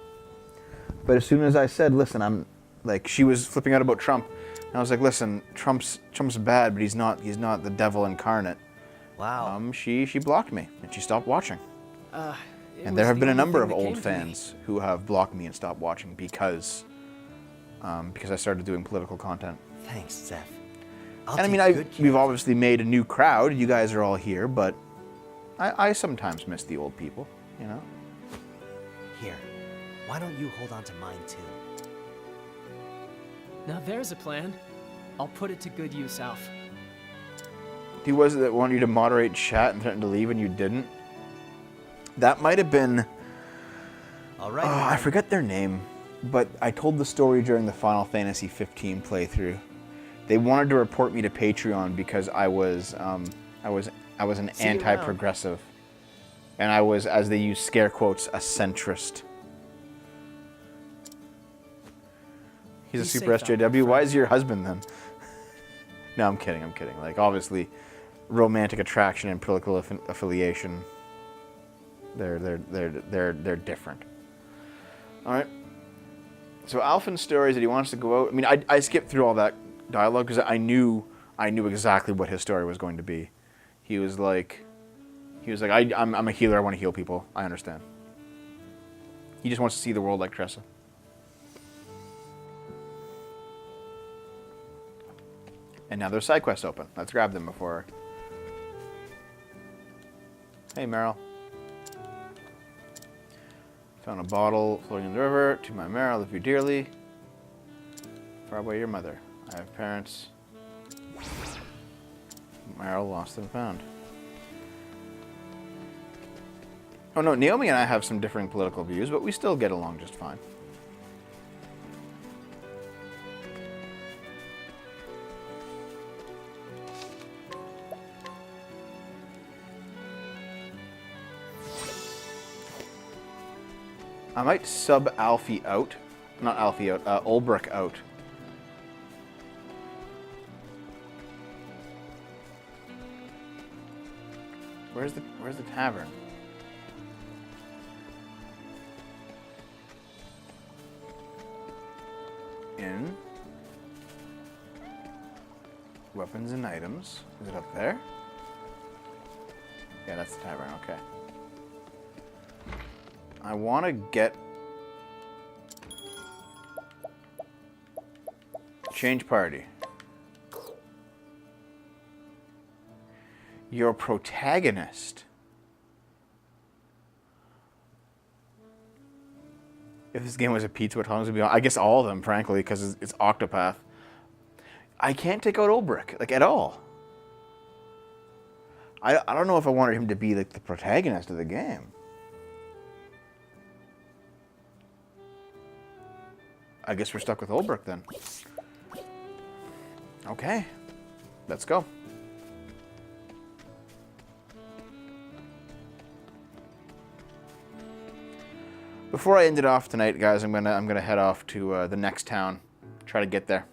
But as soon as I said, listen, I'm like, she was flipping out about Trump. And I was like, listen, Trump's bad, but he's not the devil incarnate. Wow. She blocked me and she stopped watching. It And there was have the been a only number thing of that old came to me. fans who have blocked me and stopped watching because I started doing political content. Thanks, Seth. I'll And I take mean, good care we've of obviously made a new crowd. You guys are all here, but I sometimes miss the old people, you know? you. Here, why don't you hold on to mine too? Now there's a plan. I'll put it to good use, Alf. Who was it that wanted you to moderate chat and threatened to leave and you didn't? That might have been... All right. I forget their name, but I told the story during the Final Fantasy 15 playthrough. They wanted to report me to Patreon because I was an See you around. anti-progressive, and I was, as they use scare quotes, a centrist. He's a Be super safe out there, SJW. Why friend. is he your husband then? No, I'm kidding. Like, obviously, romantic attraction and political affiliation, they're different. All right. So Alphin's story is that he wants to go out. I mean, I skipped through all that dialogue because I knew exactly what his story was going to be. He was like, I'm a healer. I want to heal people. I understand. He just wants to see the world like Tressa. And now there's side quests open. Let's grab them before. Hey, Meryl. Found a bottle floating in the river. To my Meryl, I love you dearly. Far away, your mother. I have parents. Meryl, lost and found. Oh no, Naomi and I have some differing political views, but we still get along just fine. I might sub Alfie out. Not Alfie out, Ulbrich out. Where's the tavern? In weapons and items. Is it up there? Yeah, that's the tavern, okay. I want to get... Change party. Your protagonist. If this game was a pizza, what times would be on? I guess all of them, frankly, because it's Octopath. I can't take out Ulbrich, like, at all. I don't know if I wanted him to be, like, the protagonist of the game. I guess we're stuck with Ulbrich, then. Okay. Let's go. Before I end it off tonight, guys, I'm gonna head off to the next town. Try to get there.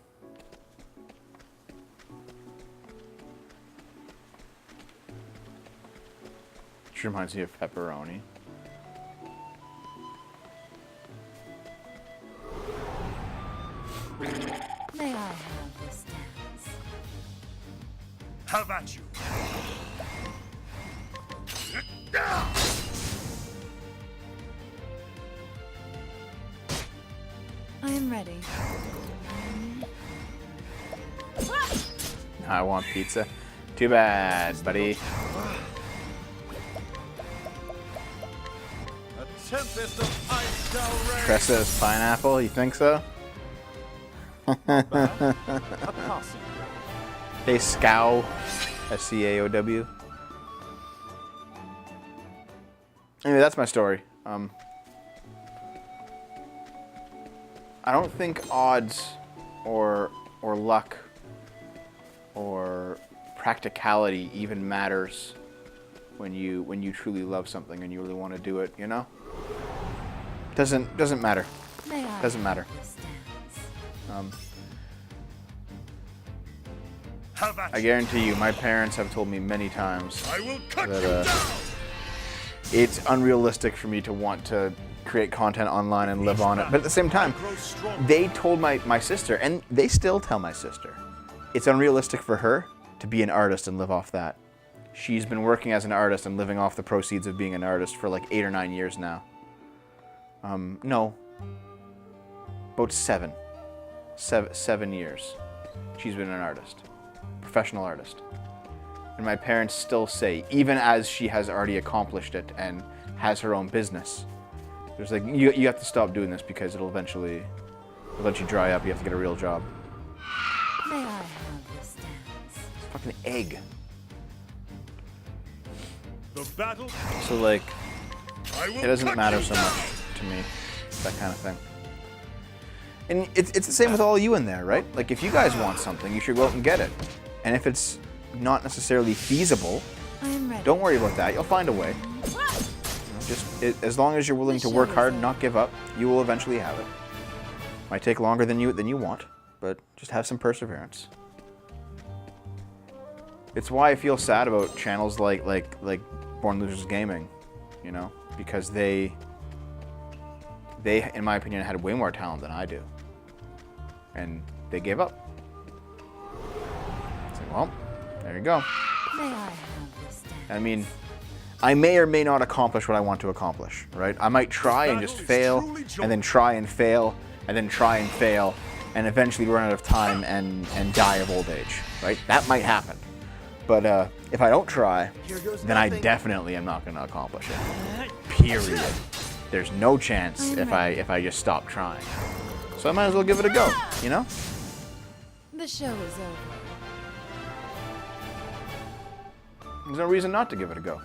Which reminds me of pepperoni. May I have this dance? How about you? I am ready. I want pizza. Too bad, buddy. A tempest of ice shall rain. Tressa's pineapple, you think so? A passing. Hey, Scow. S-C-A-O-W. Anyway, that's my story. I don't think odds or luck or practicality even matters when you truly love something and you really want to do it, you know? Doesn't matter. May I Doesn't matter. have this dance? How about I guarantee you, my parents have told me many times I will cut that, you down. it's unrealistic for me to want to create content online and live on it. But at the same time, Grow strong. they told my sister, and they still tell my sister, it's unrealistic for her to be an artist and live off that. She's been working as an artist and living off the proceeds of being an artist for like 8 or 9 years now. No. About 7 years she's been an artist. Professional artist. And my parents still say, even as she has already accomplished it and has her own business, there's like, you have to stop doing this because it'll eventually dry up. You have to get a real job. May I have this dance? It's a fucking egg. The battle. So like, I will it doesn't cut matter you so down. much to me, that kind of thing. And it's the same with all of you in there, right? Like, if you guys want something, you should go out and get it. And if it's not necessarily feasible, I am ready. don't worry about that. You'll find a way. You know, as long as you're willing to work hard and not give up, you will eventually have it. Might take longer than you want, but just have some perseverance. It's why I feel sad about channels like Born Losers Gaming, you know, because they, in my opinion, had way more talent than I do, and they gave up. It's like, well, there you go. May I have this dance? I mean, I may or may not accomplish what I want to accomplish, right? I might try and just fail, and then try and fail, and then try and fail, and eventually run out of time and die of old age, right? That might happen. But if I don't try, then I definitely am not going to accomplish it. Period. There's no chance if I just stop trying. So I might as well give it a go, you know? The show is over. There's no reason not to give it a go.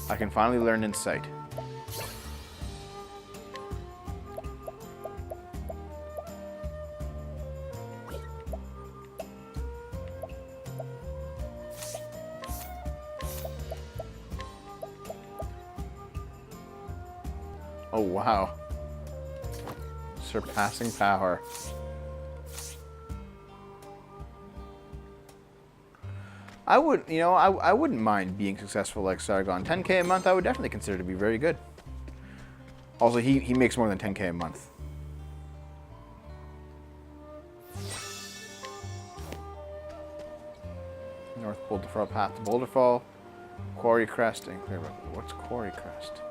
I can finally learn Insight. Oh, wow. Surpassing power. I would, you know, I wouldn't mind being successful like Sargon. 10K a month, I would definitely consider to be very good. Also, he makes more than 10K a month. North Boulder path to Boulderfall. Quarry Crest and Clearbrook. What's Quarry Crest?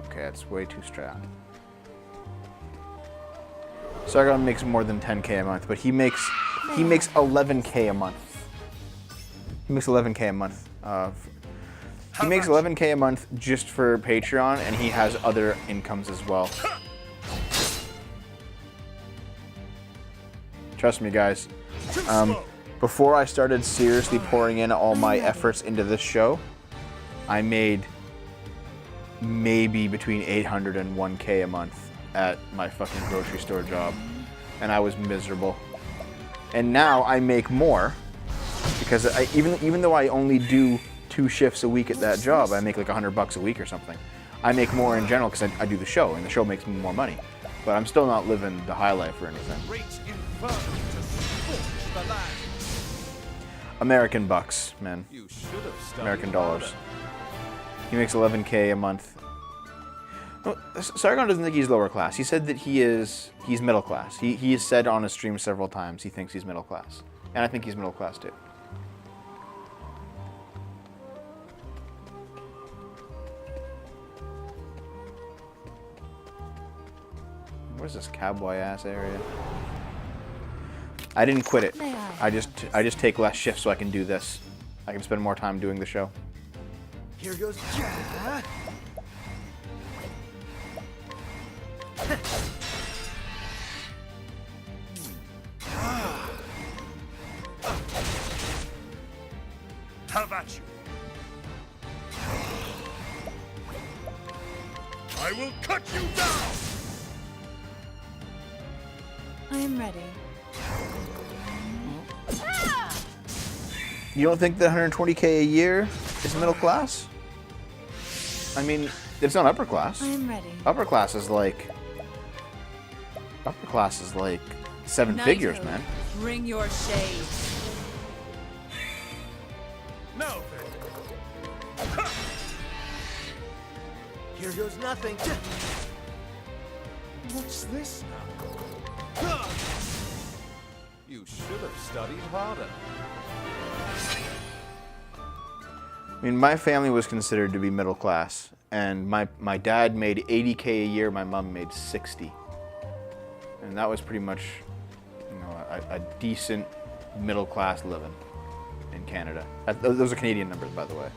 Okay, it's way too straight. Sargon makes more than 10K a month, but he makes 11K a month. He makes 11K a month. He makes 11K a month just for Patreon, and he has other incomes as well. Trust me, guys. Before I started seriously pouring in all my efforts into this show, I made maybe between 800 and 1K a month at my fucking grocery store job, and I was miserable. And now I make more because even though I only do 2 shifts a week at that job, I make like $100 a week or something. I make more in general because I do the show, and the show makes me more money. But I'm still not living the high life or anything. American bucks, man. American dollars. He makes 11K a month. Well, Sargon doesn't think he's lower class. He said that he's middle class. He has said on his stream several times he thinks he's middle class. And I think he's middle class too. Where's this cowboy ass area? I didn't quit it. I just take less shifts so I can do this. I can spend more time doing the show. Here goes. How about you? I will cut you down! I am ready. You don't think that 120K a year is middle class? I mean, it's not upper class. I am ready. Upper class is like 7 figures, man. Bring your shade. No, then. Here goes nothing. What's this now? You should have studied harder. I mean, my family was considered to be middle class, and my dad made 80K a year, my mom made 60. And that was pretty much, you know, a decent middle class living in Canada. Those are Canadian numbers, by the way.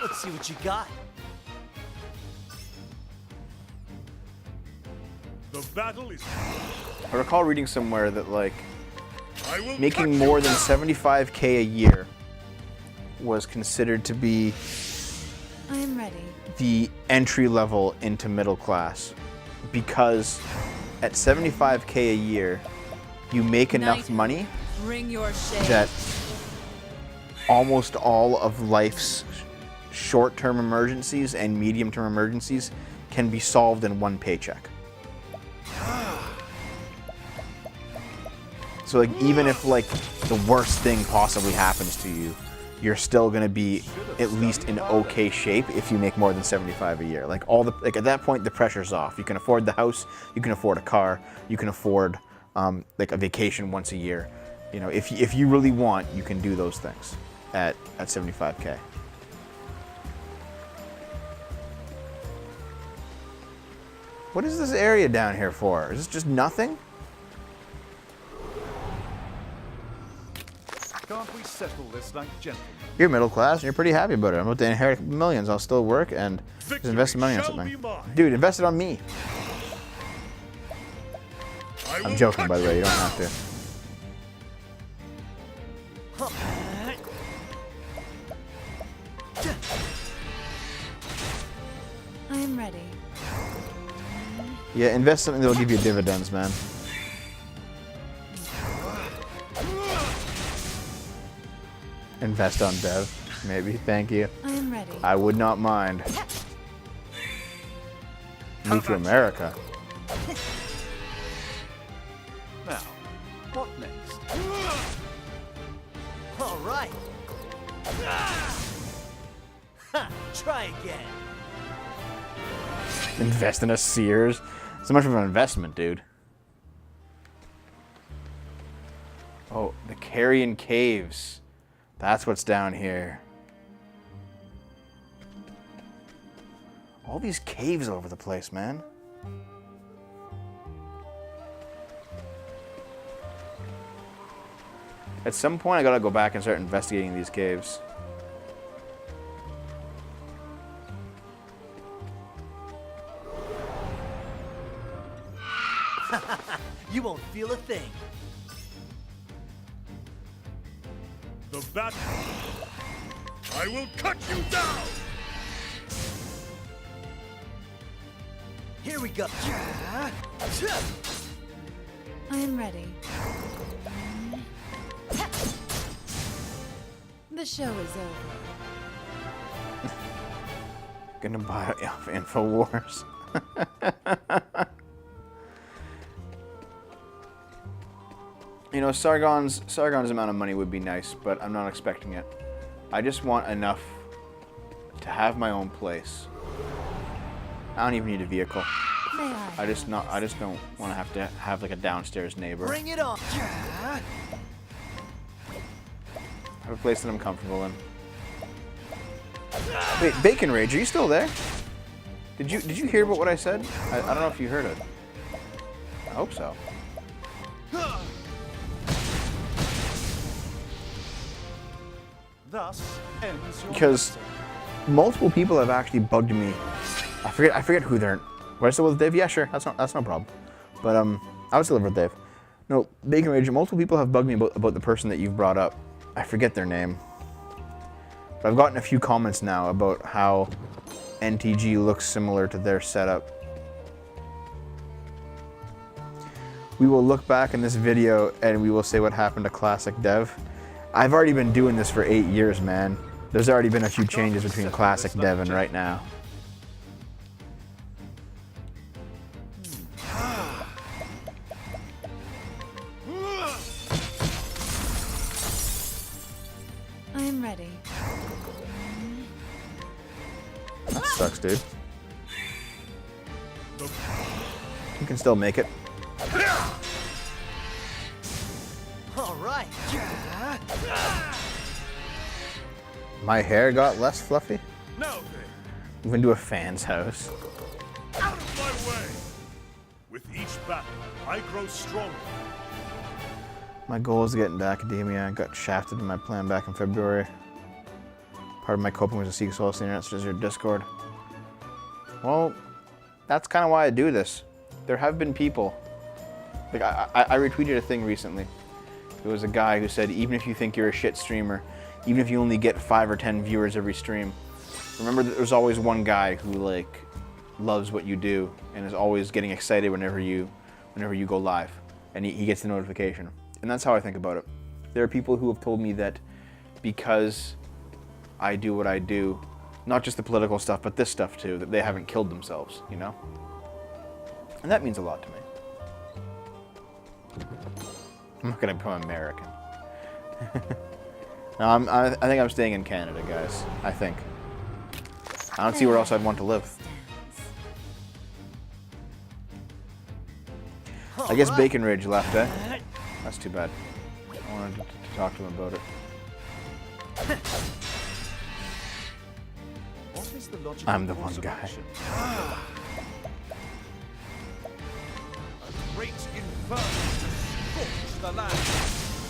Let's see what you got. The battle is. I recall reading somewhere that like I will making cut more you than down. 75K a year was considered to be I am ready. the entry level into middle class, because at 75K a year, you make enough Knight, money Bring your shade. that almost all of life's short-term emergencies and medium-term emergencies can be solved in one paycheck. So like even if like the worst thing possibly happens to you, you're still gonna be at least in okay shape if you make more than 75 a year. Like at that point the pressure's off. You can afford the house, you can afford a car, you can afford like a vacation once a year. You know, if you really want, you can do those things at 75K. What is this area down here for? Is this just nothing? Can't we settle this like gentlemen? You're middle class and you're pretty happy about it. I'm about to inherit millions. I'll still work and just invest the money on shall something. be mine. Dude, invest it on me. I I'm will joking, cut by the way. You don't down. have to. I am ready. Yeah, invest something that'll give you dividends, man. Invest on dev, maybe. Thank you. I am ready. I would not mind. Move to America. Now, what next? All right. Ha! Try again. Invest in a Sears. So much of an investment, dude. Oh, the Carrion Caves. That's what's down here. All these caves all over the place, man. At some point, I gotta go back and start investigating these caves. You won't feel a thing. The bat. I will cut you down. Here we go. I am ready. The show is over. Gonna buy InfoWars. You know, Sargon's amount of money would be nice, but I'm not expecting it. I just want enough to have my own place. I don't even need a vehicle. May I? I just don't want to have like a downstairs neighbor. Bring it on. I have a place that I'm comfortable in. Wait, Bacon Rage, are you still there? Did you hear about what I said? I don't know if you heard it. I hope so. Thus ends your Because lesson. multiple people have actually bugged me. I forget who they're. Would I still with Dave? Yeah, sure. That's no problem. But I would still live with Dave. No, Bacon Rage. Multiple people have bugged me about the person that you've brought up. I forget their name. But I've gotten a few comments now about how NTG looks similar to their setup. We will look back in this video and we will say what happened to Classic Dev. I've already been doing this for 8 years, man. There's already been a few changes between Classic Dev and right now. I am ready. That sucks, dude. You can still make it. All right. My hair got less fluffy. Now then, Move into a fan's house. out of my way. With each battle, I grow stronger. My goal is to get into academia. I got shafted in my plan back in February. Part of my coping was to seek solace in the internet, such as your Discord. Well, that's kind of why I do this. There have been people. Like, I retweeted a thing recently. There was a guy who said, even if you think you're a shit streamer, even if you only get 5 or 10 viewers every stream, remember that there's always one guy who, like, loves what you do and is always getting excited whenever you go live. And he gets the notification. And that's how I think about it. There are people who have told me that because I do what I do, not just the political stuff, but this stuff too, that they haven't killed themselves, you know? And that means a lot to me. I'm not gonna become American. No, I think I'm staying in Canada, guys. I think. I don't see where else I'd want to live. I guess Bacon Ridge left, eh? That's too bad. I wanted to talk to him about it. What is the logical I'm the course one of guy. action? A great inferno to scorch the land.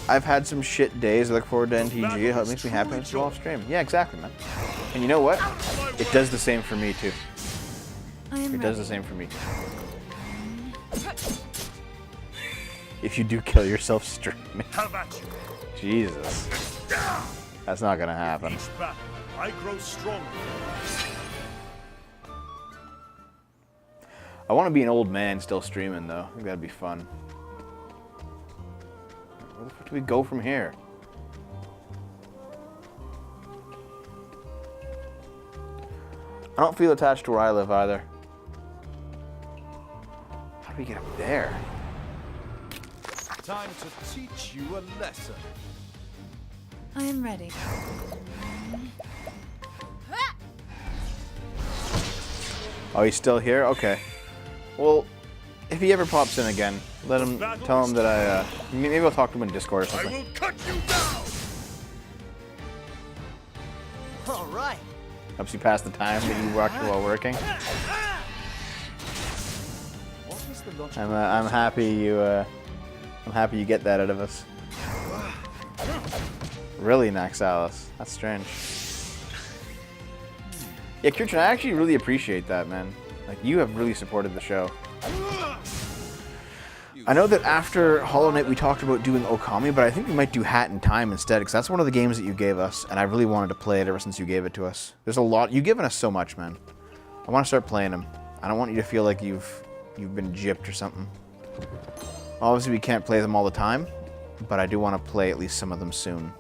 I've had some shit days. I look forward to NTG. It makes me happy when it's off stream. Yeah, exactly, man. And you know what? It does the same for me, too. I am It ready. does the same for me, too. If you do kill yourself streaming. Have at you. Jesus. That's not gonna happen. Each battle, I grow stronger. I want to be an old man still streaming, though. I think that'd be fun. Where the fuck do we go from here? I don't feel attached to where I live either. How do we get up there? Time to teach you a lesson. I am ready. Oh, he's still here? Okay. Well, if he ever pops in again, tell him that I, maybe I'll talk to him in Discord or I something. will cut you down! All right. Helps you pass the time that you watch while working. What is the logic? I'm happy you get that out of us. Really, Naxalis? That's strange. Yeah, Kirchen, I actually really appreciate that, man. Like, you have really supported the show. I know that after Hollow Knight we talked about doing Okami, but I think we might do Hat in Time instead, because that's one of the games that you gave us, and I really wanted to play it ever since you gave it to us. There's a lot. You've given us so much, man. I want to start playing them. I don't want you to feel like you've been gypped or something. Obviously, we can't play them all the time, but I do want to play at least some of them soon.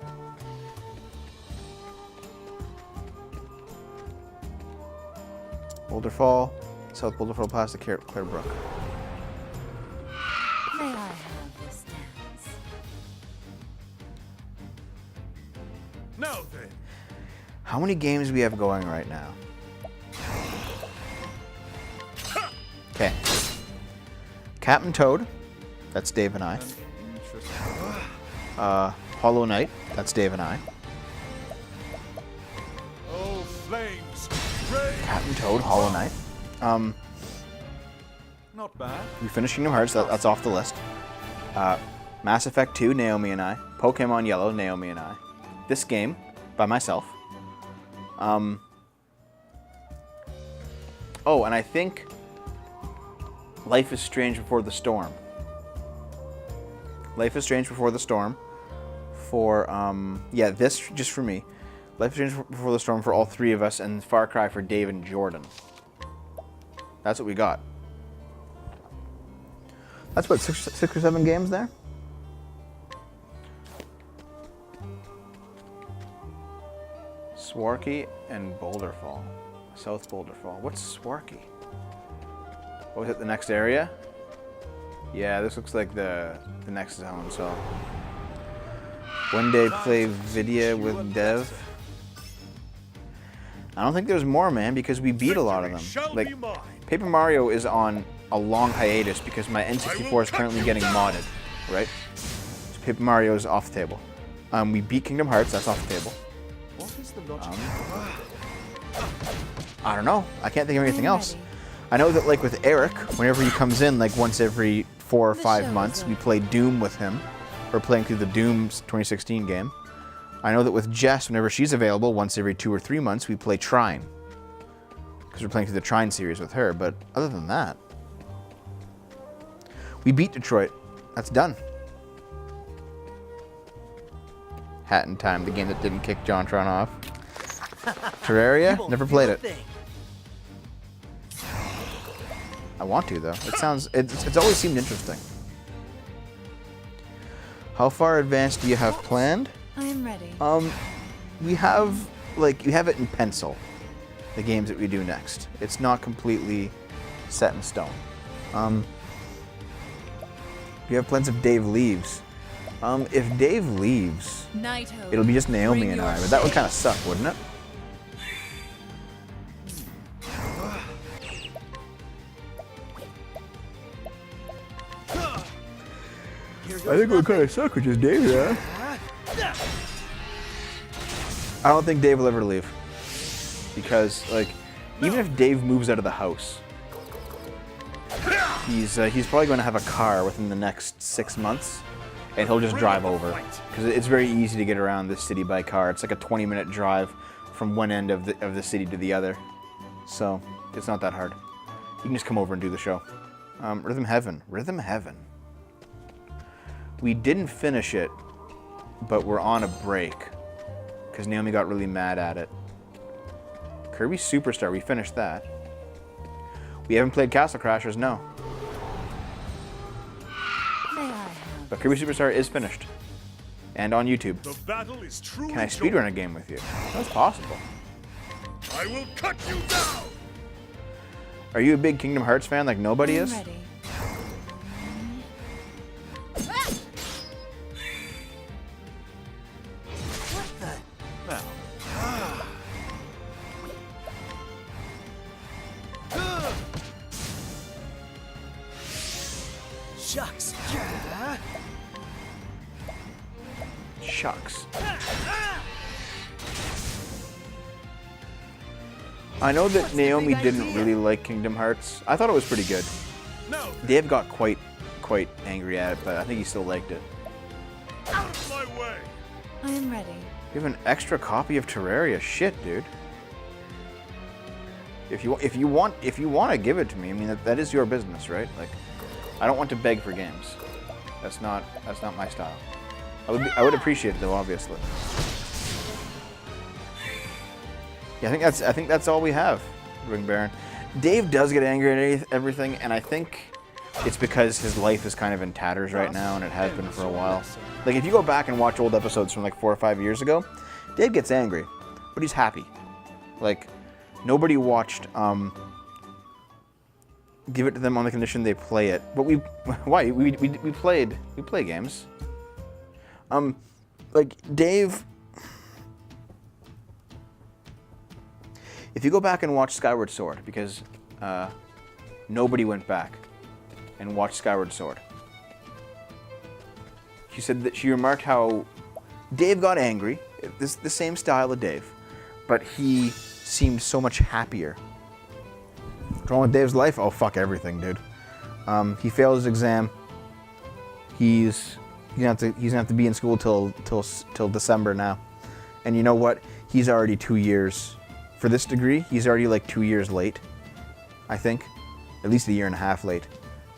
Boulder Fall, South Boulder Fall past the Clear Brook. May I have this dance? Now then, How many games do we have going right now? Okay. Captain Toad, that's Dave and I. Interesting. Hollow Knight, that's Dave and I. oh flames, rage! Captain Toad, Hollow Knight. Not bad. We finished Kingdom Hearts, that's off the list. Mass Effect 2, Naomi and I. Pokemon Yellow, Naomi and I. This game, by myself. Oh, and I think Life is Strange Before the Storm. Life is Strange Before the Storm. For, yeah, this just for me. Life is Strange Before the Storm for all three of us, and Far Cry for Dave and Jordan. That's what we got. That's what, six or seven games there? Swarky and Boulder Fall. South Boulder Fall. What's Swarky? What was it, the next area? Yeah, this looks like the next zone, so. One day play Vidya with Dev. I don't think there's more, man, because we beat a lot of them. Like, Paper Mario is on a long hiatus because my N64 is currently getting modded, right? So Paper Mario is off the table. We beat Kingdom Hearts, that's off the table. What is the logic? I don't know. I can't think of anything I'm else. ready. I know that, like, with Eric, whenever he comes in, like, once every 4 or The 5 show months, is we over. play Doom with him. We're playing through the Doom 2016 game. I know that with Jess, whenever she's available, once every 2 or 3 months, we play Trine. Because we're playing through the Trine series with her, but other than that... We beat Detroit. That's done. Hat in Time, the game that didn't kick JonTron off. Terraria? You won't Never feel played a it. thing. I want to, though. It sounds... It's always seemed interesting. How far advanced do you have planned? I am ready. We have, like, you have it in pencil, the games that we do next. It's not completely set in stone. You have plans if Dave leaves. If Dave leaves, Nighthawk, it'll be just Naomi bring and your I, but that would shade. kind of suck, wouldn't it? I think it would kind of suck with just Dave there. I don't think Dave will ever leave. Because, like, even if Dave moves out of the house, he's probably going to have a car within the next 6 months, and he'll just drive over. Because it's very easy to get around this city by car. It's like a 20-minute drive from one end of the city to the other. So, it's not that hard. You can just come over and do the show. Rhythm Heaven. Rhythm Heaven. We didn't finish it, but we're on a break. Because Naomi got really mad at it. Kirby Superstar, we finished that. We haven't played Castle Crashers, no. May I have? But Kirby Superstar is finished. And on YouTube. The battle is truly Can I speedrun a game with you? That's possible. I I will cut you down! Are you a big Kingdom Hearts fan like nobody I'm is? ready. Now, Shucks. Shucks. I know that Naomi didn't really like Kingdom Hearts. I thought it was pretty good. No! Dave got quite angry at it, but I think he still liked it. Out of my way! I am ready. You have an extra copy of Terraria. Shit, dude. If you want to give it to me, I mean that is your business, right? Like, I don't want to beg for games. That's not my style. I would appreciate it though, obviously. Yeah, I think that's all we have, Ring Baron. Dave does get angry at everything, and I think it's because his life is kind of in tatters right now, and it has been for a while. Like, if you go back and watch old episodes from like 4 or 5 years ago, Dave gets angry, but he's happy. Like, nobody watched give it to them on the condition they play it. But we play games. Like Dave, if you go back and watch Skyward Sword, because nobody went back and watched Skyward Sword. She said that she remarked how Dave got angry, the same style of Dave, but he seemed so much happier. What's wrong with Dave's life? Oh, fuck everything, dude. He failed his exam. He's gonna have to be in school till December now. And you know what? He's already 2 years for this degree. He's already like 2 years late, I think, at least a year and a half late.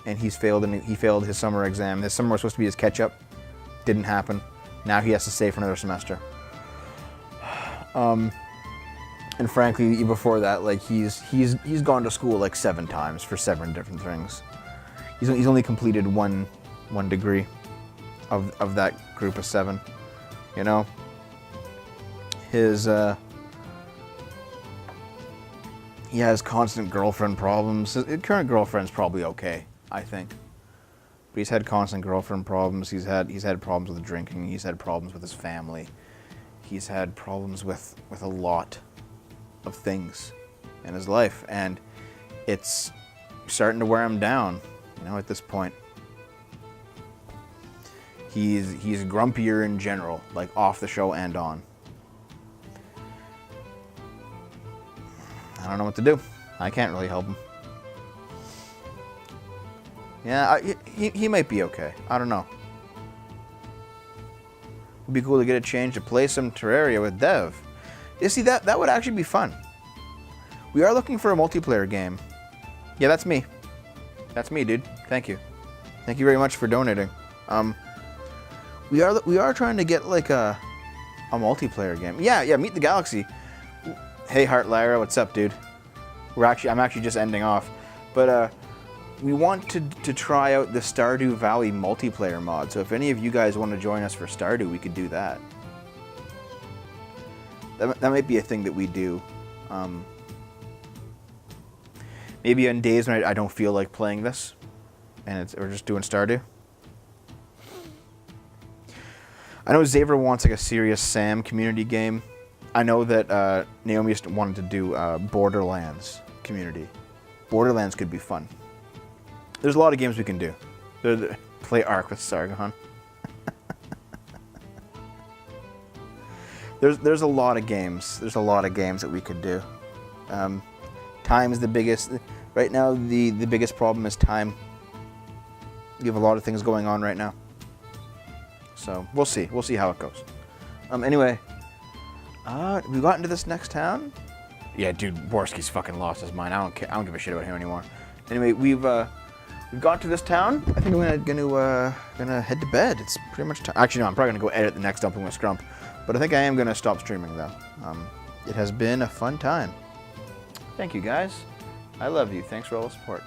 And he failed his summer exam. This summer was supposed to be his catch-up. Didn't happen. Now he has to stay for another semester. And frankly, before that, like he's gone to school like 7 times for 7 different things. He's only completed one degree of that group of 7. You know, his he has constant girlfriend problems. His current girlfriend's probably okay, I think. But he's had constant girlfriend problems. He's had problems with drinking. He's had problems with his family. He's had problems with a lot of things in his life, and it's starting to wear him down, you know, at this point. He's grumpier in general, like off the show and on. I don't know what to do. I can't really help him. Yeah, he might be okay. I don't know. It'd be cool to get a change to play some Terraria with Dev. You see, that would actually be fun. We are looking for a multiplayer game. Yeah, that's me. That's me, dude. Thank you. Thank you very much for donating. We are trying to get like a multiplayer game. Yeah, Meet the Galaxy. Hey, Heart Lyra, what's up, dude? I'm actually just ending off, but we want to try out the Stardew Valley multiplayer mod. So if any of you guys want to join us for Stardew, we could do that. That might be a thing that we do. Maybe on days when I don't feel like playing this, and we're just doing Stardew. I know Xavier wants like a Serious Sam community game. I know that Naomi just wanted to do Borderlands community. Borderlands could be fun. There's a lot of games we can do. Play Ark with Sargon. There's a lot of games. There's a lot of games that we could do. Time is the biggest. Right now, the biggest problem is time. You have a lot of things going on right now. So we'll see. We'll see how it goes. Anyway, we got into this next town. Yeah, dude, Borski's fucking lost his mind. I don't care. I don't give a shit about him anymore. Anyway, we've got to this town. I think I'm gonna head to bed. It's pretty much time. Actually, no, I'm probably gonna go edit the next Dumping with Scrump. But I think I am gonna stop streaming though. It has been a fun time. Thank you guys. I love you. Thanks for all the support.